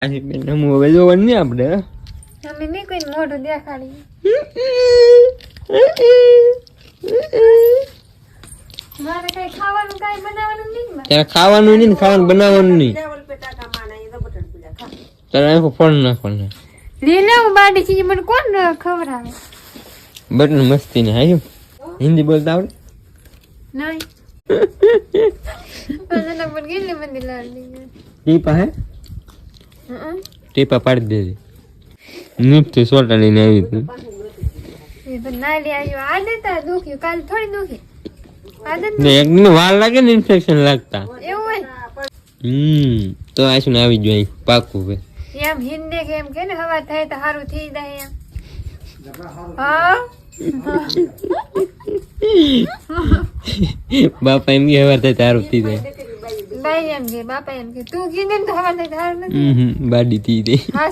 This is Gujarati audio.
આજે બેન હું હવે જોવાનું નહીં આપણે અમે નહીં કોઈ મોઢું દેખાડી મારે કઈ ખાવાનું કઈ બનાવવાનું નહીં ને ત્યારે ખાવાનું નહીં ને ખાવાનું બનાવવાનું નહીં તારે આખો ફોન નાખવાનો લે લે હું બાડી ચીજ મને કોણ ખવડાવે બટન મસ્તી ને હાયું હિન્દી બોલતા આવડે નહીં પછી પણ કેટલી મંદી લાડી ટીપા હે ટીપા પાડી દેજે નીપથી સોટા લઈને આવી તું એ તો ના લે આવ્યો આદત આ દુખ્યું કાલ થોડી દુખી આદત ને એક દિન વાર લાગે ને ઇન્ફેક્શન લાગતા એવું હોય તો આશું આવી જોઈએ પાકું ભાઈ એમ હિન્દી કે એમ કે ને હવા થાય તો સારું થઈ જાય એમ હા બાપા એમ કે હવાર થાય તારું થઈ જાય ભાઈ એમ કે બાપા એમ કે તું કીધે ને તો હવા થાય તો સારું નથી બાડી થઈ જાય હા